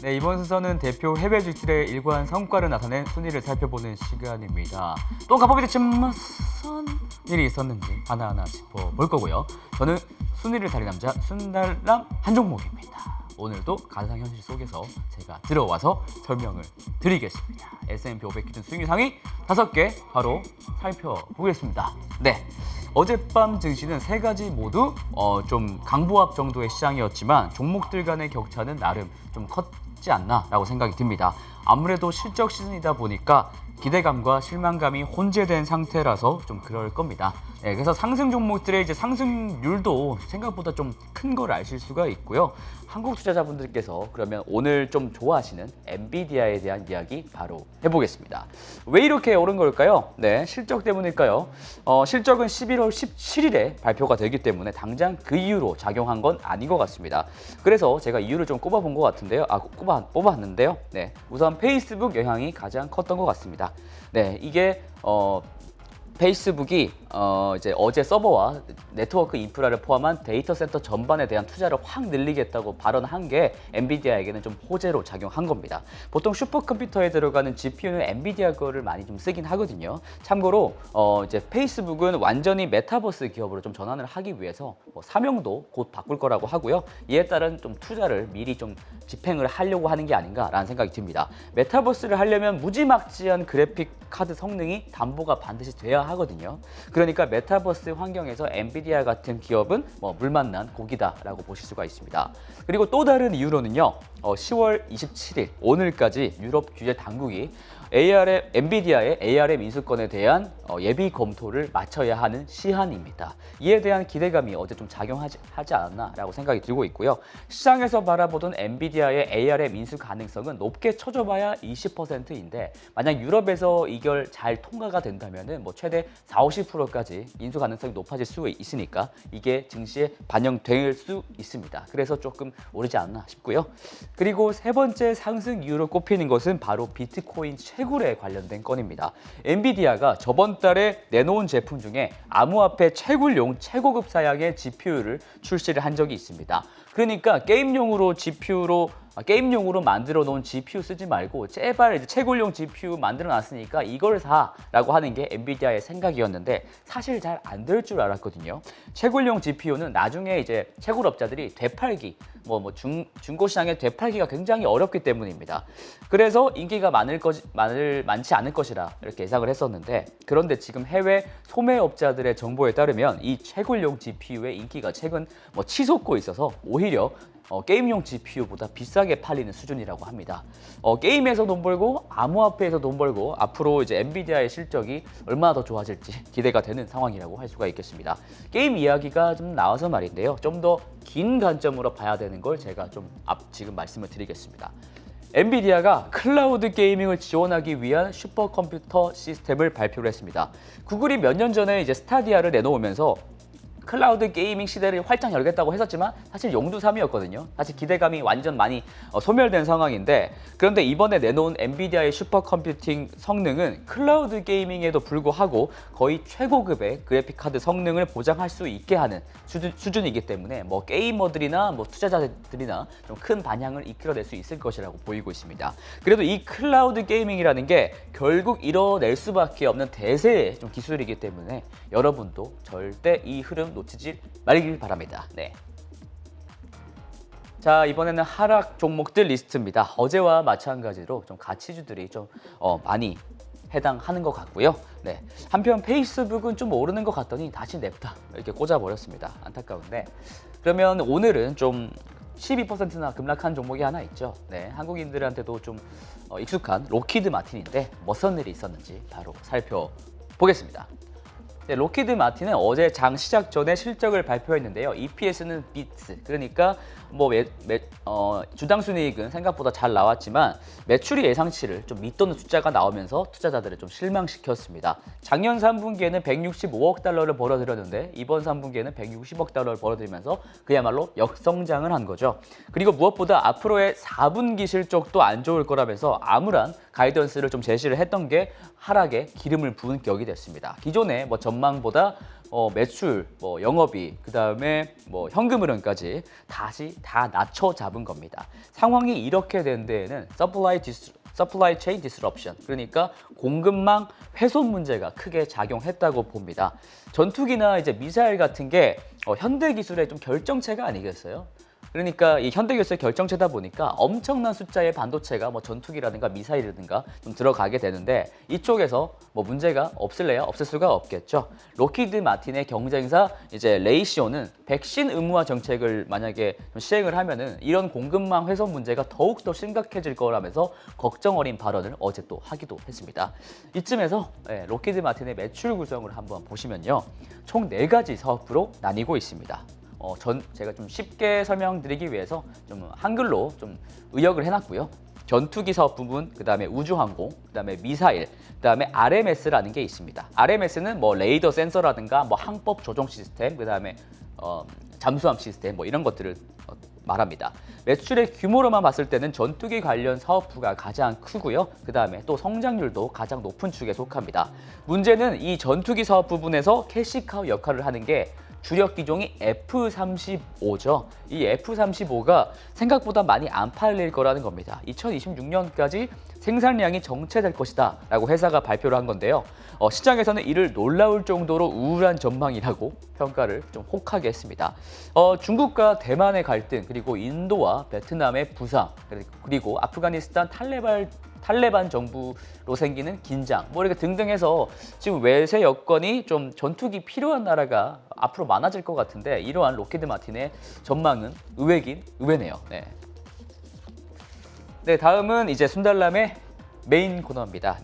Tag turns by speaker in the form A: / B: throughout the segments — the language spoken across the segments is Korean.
A: 네, 이번 순서는 대표 해외 주식들의 일관 성과를 나타낸 순위를 살펴보는 시간입니다. 또 가보게 됐지만 무슨 일이 있었는지 하나하나 짚어볼 거고요. 저는 순위를 달린 남자 순달람 한종목입니다. 오늘도 가상현실 속에서 제가 들어와서 설명을 드리겠습니다. S&P 500 기준 수익률 상위 5개 바로 살펴보겠습니다. 네, 어젯밤 증시는 세 가지 모두 좀 강보합 정도의 시장이었지만 종목들 간의 격차는 나름 좀 컸지 않나라고 생각이 듭니다. 아무래도 실적 시즌이다 보니까 기대감과 실망감이 혼재된 상태라서 좀 그럴 겁니다. 네, 그래서 상승 종목들의 이제 상승률도 생각보다 좀 큰 걸 아실 수가 있고요. 한국 투자자분들께서 그러면 오늘 좀 좋아하시는 엔비디아에 대한 이야기 바로 해보겠습니다. 왜 이렇게 오른 걸까요? 네, 실적 때문일까요? 실적은 11월 17일에 발표가 되기 때문에 당장 그 이유로 작용한 건 아닌 것 같습니다. 그래서 제가 이유를 좀 꼽아본 것 같은데요. 뽑았는데요. 네, 우선 페이스북 영향이 가장 컸던 것 같습니다. 네, 이게 페이스북이 이제 어제 서버와 네트워크 인프라를 포함한 데이터 센터 전반에 대한 투자를 확 늘리겠다고 발언한 게 엔비디아에게는 좀 호재로 작용한 겁니다. 보통 슈퍼컴퓨터에 들어가는 GPU는 엔비디아 거를 많이 좀 쓰긴 하거든요. 참고로 이제 페이스북은 완전히 메타버스 기업으로 좀 전환을 하기 위해서 사명도 곧 바꿀 거라고 하고요. 이에 따른 좀 투자를 미리 좀 집행을 하려고 하는 게 아닌가라는 생각이 듭니다. 메타버스를 하려면 무지막지한 그래픽 카드 성능이 담보가 반드시 돼야 하거든요. 그러니까 메타버스 환경에서 엔비디아 같은 기업은 물 만난 고기다라고 보실 수가 있습니다. 그리고 또 다른 이유로는요. 10월 27일 오늘까지 유럽 규제 당국이 엔비디아의 ARM 인수권에 대한 예비 검토를 마쳐야 하는 시한입니다. 이에 대한 기대감이 어제 좀 작용하지 않았나라고 생각이 들고 있고요. 시장에서 바라보던 엔비디아의 ARM 인수 가능성은 높게 쳐줘봐야 20%인데 만약 유럽에서 이걸 잘 통과가 된다면은 최대 40~50%까지 인수 가능성이 높아질 수 있으니까 이게 증시에 반영될 수 있습니다. 그래서 조금 오르지 않나 싶고요. 그리고 세 번째 상승 이유로 꼽히는 것은 바로 비트코인 채굴에 관련된 건입니다. 엔비디아가 저번 달에 내놓은 제품 중에 암호화폐 채굴용 최고급 사양의 GPU를 출시를 한 적이 있습니다. 그러니까 게임용으로 만들어 놓은 GPU 쓰지 말고 제발 이제 채굴용 GPU 만들어 놨으니까 이걸 사라고 하는 게 엔비디아의 생각이었는데 사실 잘 안 될 줄 알았거든요. 채굴용 GPU는 나중에 이제 채굴업자들이 되팔기 중고 시장에 되팔기가 굉장히 어렵기 때문입니다. 그래서 인기가 많지 않을 것이라 이렇게 예상을 했었는데 그런데 지금 해외 소매업자들의 정보에 따르면 이 채굴용 GPU의 인기가 최근 치솟고 있어서 오히려 게임용 GPU보다 비싸게 팔리는 수준이라고 합니다. 게임에서 돈 벌고 암호화폐에서 돈 벌고 앞으로 이제 엔비디아의 실적이 얼마나 더 좋아질지 기대가 되는 상황이라고 할 수가 있겠습니다. 게임 이야기가 좀 나와서 말인데요. 좀 더 긴 관점으로 봐야 되는 걸 제가 지금 말씀을 드리겠습니다. 엔비디아가 클라우드 게이밍을 지원하기 위한 슈퍼컴퓨터 시스템을 발표를 했습니다. 구글이 몇 년 전에 이제 스타디아를 내놓으면서 클라우드 게이밍 시대를 활짝 열겠다고 했었지만 사실 용두삼이었거든요. 사실 기대감이 완전 많이 소멸된 상황인데 그런데 이번에 내놓은 엔비디아의 슈퍼컴퓨팅 성능은 클라우드 게이밍에도 불구하고 거의 최고급의 그래픽카드 성능을 보장할 수 있게 하는 수준이기 때문에 게이머들이나 투자자들이나 좀 큰 반향을 이끌어낼 수 있을 것이라고 보이고 있습니다. 그래도 이 클라우드 게이밍이라는 게 결국 이뤄낼 수밖에 없는 대세의 좀 기술이기 때문에 여러분도 절대 이 흐름 놓치지 말길 바랍니다. 네. 자, 이번에는 하락 종목들 리스트입니다. 어제와 마찬가지로 좀 가치주들이 좀 많이 해당하는 것 같고요. 네. 한편 페이스북은 좀 오르는 것 같더니 다시 냅다 이렇게 꽂아버렸습니다. 안타까운데 그러면 오늘은 좀 12%나 급락한 종목이 하나 있죠. 네, 한국인들한테도 좀 익숙한 로키드 마틴인데 무슨 일이 있었는지 바로 살펴보겠습니다. 네, 로키드 마틴은 어제 장 시작 전에 실적을 발표했는데요. EPS는 비트, 그러니까 주당 순이익은 생각보다 잘 나왔지만 매출이 예상치를 좀 밑도는 숫자가 나오면서 투자자들을 좀 실망시켰습니다. 작년 3분기에는 165억 달러를 벌어들였는데 이번 3분기에는 160억 달러를 벌어들이면서 그야말로 역성장을 한 거죠. 그리고 무엇보다 앞으로의 4분기 실적도 안 좋을 거라면서 암울한 가이던스를 좀 제시를 했던 게 하락에 기름을 부은 격이 됐습니다. 기존에 전망보다 매출, 뭐 영업이익, 그다음에 뭐 현금 흐름까지 다시 다 낮춰 잡은 겁니다. 상황이 이렇게 된 데에는 서플라이 체인 디스럽션, 그러니까 공급망 훼손 문제가 크게 작용했다고 봅니다. 전투기나 이제 미사일 같은 게 현대 기술의 좀 결정체가 아니겠어요? 그러니까 이 현대기술의 결정체다 보니까 엄청난 숫자의 반도체가 뭐 전투기라든가 미사일이라든가 좀 들어가게 되는데 이쪽에서 뭐 문제가 없을래야 없을 수가 없겠죠. 로키드 마틴의 경쟁사 이제 레이시오는 백신 의무화 정책을 만약에 좀 시행을 하면은 이런 공급망 훼손 문제가 더욱더 심각해질 거라면서 걱정 어린 발언을 어제 또 하기도 했습니다. 이쯤에서 로키드 마틴의 매출 구성을 한번 보시면요. 총 4가지 사업부로 나뉘고 있습니다. 제가 좀 쉽게 설명드리기 위해서 좀 한글로 좀 의역을 해놨고요. 전투기 사업 부분, 그 다음에 우주항공, 그 다음에 미사일, 그 다음에 RMS라는 게 있습니다. RMS는 뭐 레이더 센서라든가 뭐 항법 조종 시스템, 그 다음에 잠수함 시스템 뭐 이런 것들을 말합니다. 매출의 규모로만 봤을 때는 전투기 관련 사업부가 가장 크고요. 그 다음에 또 성장률도 가장 높은 축에 속합니다. 문제는 이 전투기 사업 부분에서 캐시카우 역할을 하는 게 주력 기종이 F-35죠. 이 F-35가 생각보다 많이 안 팔릴 거라는 겁니다. 2026년까지 생산량이 정체될 것이다 라고 회사가 발표를 한 건데요. 시장에서는 이를 놀라울 정도로 우울한 전망이라고 평가를 좀 혹하게 했습니다. 중국과 대만의 갈등, 그리고 인도와 베트남의 부상, 그리고 아프가니스탄 탈레반 정부로 생기는 긴장, 뭐 이렇게 등등 해서 지금 외세 여건이 좀 전투기 필요한 나라가 앞으로 많아질 것 같은데 이러한 로키드 마틴의 전망은 의외긴 의외네요. 네, 다음은 이제 순달람의 메인 코너입니다.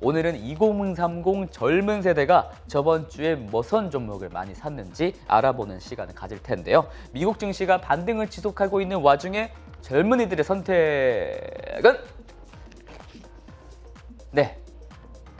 A: 오늘은 2030 젊은 세대가 저번 주에 무슨 종목을 많이 샀는지 알아보는 시간을 가질 텐데요. 미국 증시가 반등을 지속하고 있는 와중에 젊은이들의 선택은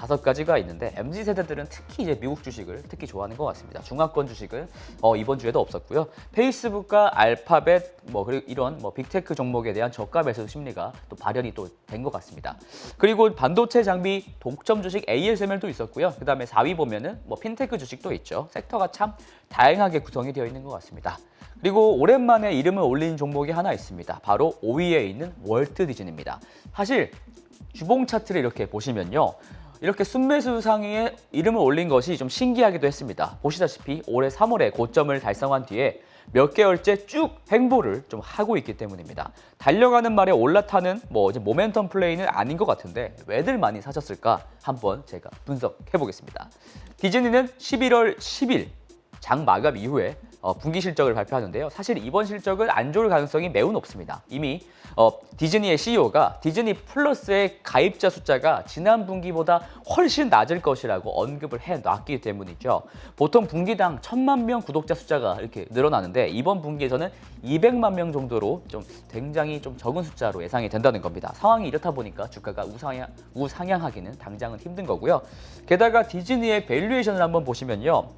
A: 5가지가 있는데 MZ세대들은 특히 이제 미국 주식을 특히 좋아하는 것 같습니다. 중화권 주식은 이번 주에도 없었고요. 페이스북과 알파벳 그리고 이런 빅테크 종목에 대한 저가 매수 심리가 또 발현이 또 된 것 같습니다. 그리고 반도체 장비 독점 주식 ASML도 있었고요. 그다음에 4위 보면은 핀테크 주식도 있죠. 섹터가 참 다양하게 구성이 되어 있는 것 같습니다. 그리고 오랜만에 이름을 올린 종목이 하나 있습니다. 바로 5위에 있는 월트 디즈니입니다. 사실 주봉 차트를 이렇게 보시면요. 이렇게 순매수 상위에 이름을 올린 것이 좀 신기하기도 했습니다. 보시다시피 올해 3월에 고점을 달성한 뒤에 몇 개월째 쭉 횡보를 좀 하고 있기 때문입니다. 달려가는 말에 올라타는 이제 모멘텀 플레이는 아닌 것 같은데 왜들 많이 사셨을까 한번 제가 분석해 보겠습니다. 디즈니는 11월 10일 장 마감 이후에 분기 실적을 발표하는데요. 사실 이번 실적은 안 좋을 가능성이 매우 높습니다. 이미 디즈니의 CEO가 디즈니 플러스의 가입자 숫자가 지난 분기보다 훨씬 낮을 것이라고 언급을 해놨기 때문이죠. 보통 분기당 1000만 명 구독자 숫자가 이렇게 늘어나는데 이번 분기에서는 200만 명 정도로 좀 굉장히 좀 적은 숫자로 예상이 된다는 겁니다. 상황이 이렇다 보니까 주가가 우상향하기는 당장은 힘든 거고요. 게다가 디즈니의 밸류에이션을 한번 보시면요.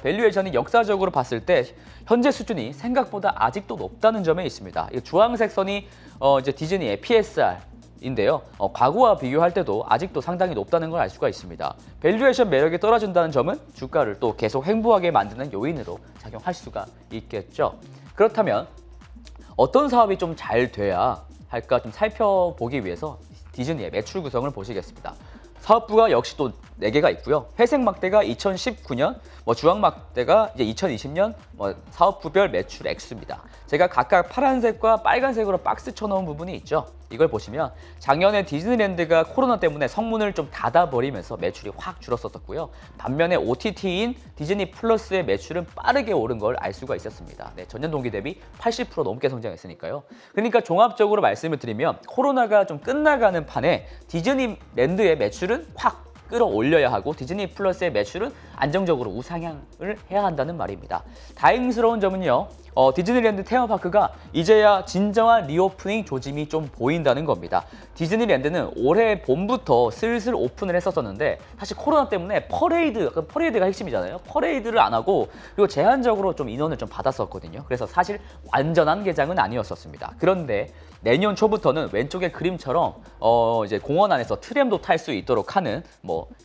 A: 밸류에이션이 역사적으로 봤을 때 현재 수준이 생각보다 아직도 높다는 점에 있습니다. 이 주황색 선이 이제 디즈니의 PSR인데요. 과거와 비교할 때도 아직도 상당히 높다는 걸 알 수가 있습니다. 밸류에이션 매력이 떨어진다는 점은 주가를 또 계속 횡보하게 만드는 요인으로 작용할 수가 있겠죠. 그렇다면 어떤 사업이 좀 잘 돼야 할까 좀 살펴보기 위해서 디즈니의 매출 구성을 보시겠습니다. 사업부가 역시 또 4개가 있고요. 회색 막대가 2019년, 주황 막대가 이제 2020년 사업부별 매출 액수입니다. 제가 각각 파란색과 빨간색으로 박스 쳐놓은 부분이 있죠. 이걸 보시면 작년에 디즈니랜드가 코로나 때문에 성문을 좀 닫아버리면서 매출이 확 줄었었고요. 반면에 OTT인 디즈니 플러스의 매출은 빠르게 오른 걸 알 수가 있었습니다. 전년 동기 대비 80% 넘게 성장했으니까요. 그러니까 종합적으로 말씀을 드리면 코로나가 좀 끝나가는 판에 디즈니랜드의 매출은 확 끌어올려야 하고 디즈니 플러스의 매출은 안정적으로 우상향을 해야 한다는 말입니다. 다행스러운 점은요. 디즈니랜드 테마파크가 이제야 진정한 리오프닝 조짐이 좀 보인다는 겁니다. 디즈니랜드는 올해 봄부터 슬슬 오픈을 했었는데 사실 코로나 때문에 퍼레이드가 핵심이잖아요. 퍼레이드를 안 하고 그리고 제한적으로 좀 인원을 좀 받았었거든요. 그래서 사실 완전한 개장은 아니었었습니다. 그런데 내년 초부터는 왼쪽의 그림처럼 이제 공원 안에서 트램도 탈 수 있도록 하는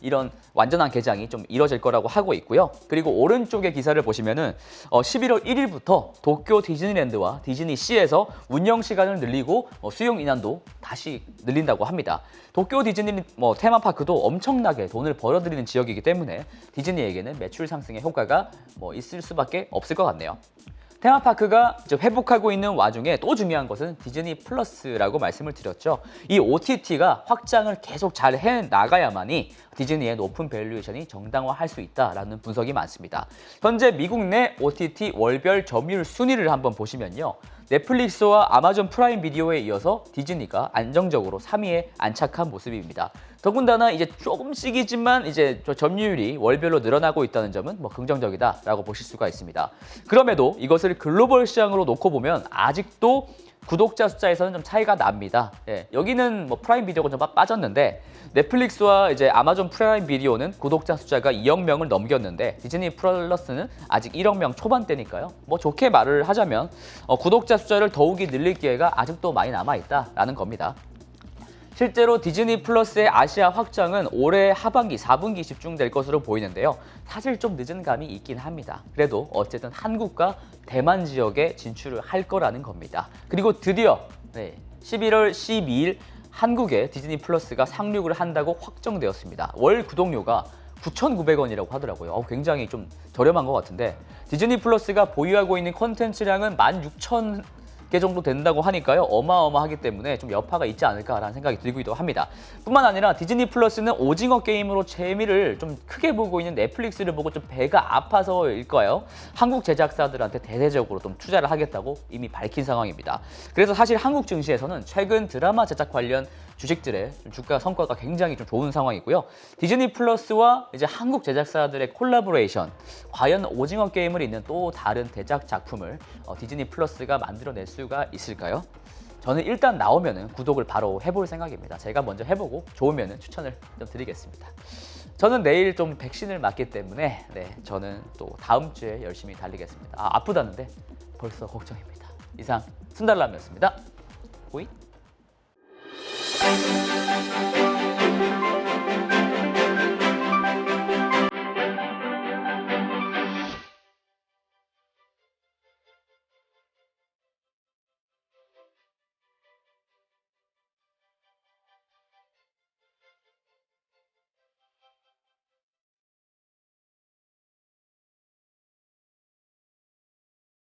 A: 이런 완전한 개장이 좀 이뤄질 거라고 하고 있고요. 그리고 오른쪽의 기사를 보시면은 11월 1일부터 도쿄 디즈니랜드와 디즈니시에서 운영 시간을 늘리고 수용 인원도 다시 늘린다고 합니다. 도쿄 디즈니 테마파크도 엄청나게 돈을 벌어들이는 지역이기 때문에 디즈니에게는 매출 상승의 효과가 있을 수밖에 없을 것 같네요. 테마파크가 이제 회복하고 있는 와중에 또 중요한 것은 디즈니 플러스라고 말씀을 드렸죠. 이 OTT가 확장을 계속 잘 해나가야만이 디즈니의 높은 밸류에이션이 정당화할 수 있다라는 분석이 많습니다. 현재 미국 내 OTT 월별 점유율 순위를 한번 보시면요. 넷플릭스와 아마존 프라임 비디오에 이어서 디즈니가 안정적으로 3위에 안착한 모습입니다. 더군다나 이제 조금씩이지만 이제 점유율이 월별로 늘어나고 있다는 점은 긍정적이다라고 보실 수가 있습니다. 그럼에도 이것을 글로벌 시장으로 놓고 보면 아직도 구독자 숫자에서는 좀 차이가 납니다. 여기는 프라임 비디오가 좀 빠졌는데 넷플릭스와 이제 아마존 프라임 비디오는 구독자 숫자가 2억 명을 넘겼는데 디즈니 플러스는 아직 1억 명 초반대니까요. 좋게 말을 하자면 구독자 숫자를 더욱이 늘릴 기회가 아직도 많이 남아있다라는 겁니다. 실제로 디즈니 플러스의 아시아 확장은 올해 하반기 4분기 집중될 것으로 보이는데요. 사실 좀 늦은 감이 있긴 합니다. 그래도 어쨌든 한국과 대만 지역에 진출을 할 거라는 겁니다. 그리고 드디어 11월 12일 한국에 디즈니 플러스가 상륙을 한다고 확정되었습니다. 월 구독료가 9,900원이라고 하더라고요. 굉장히 좀 저렴한 것 같은데 디즈니 플러스가 보유하고 있는 콘텐츠량은 16,000개 정도 된다고 하니까요. 어마어마하기 때문에 좀 여파가 있지 않을까라는 생각이 들기도 합니다. 뿐만 아니라 디즈니 플러스는 오징어 게임으로 재미를 좀 크게 보고 있는 넷플릭스를 보고 좀 배가 아파서일까요? 한국 제작사들한테 대대적으로 좀 투자를 하겠다고 이미 밝힌 상황입니다. 그래서 사실 한국 증시에서는 최근 드라마 제작 관련 주식들의 주가 성과가 굉장히 좀 좋은 상황이고요. 디즈니 플러스와 이제 한국 제작사들의 콜라보레이션, 과연 오징어 게임을 잇는 또 다른 대작 작품을 디즈니 플러스가 만들어낼 수가 있을까요? 저는 일단 나오면은 구독을 바로 해볼 생각입니다. 제가 먼저 해보고 좋으면은 추천을 좀 드리겠습니다. 저는 내일 좀 백신을 맞기 때문에 저는 또 다음 주에 열심히 달리겠습니다. 아프다는데 벌써 걱정입니다. 이상 순달람이었습니다. 호잇.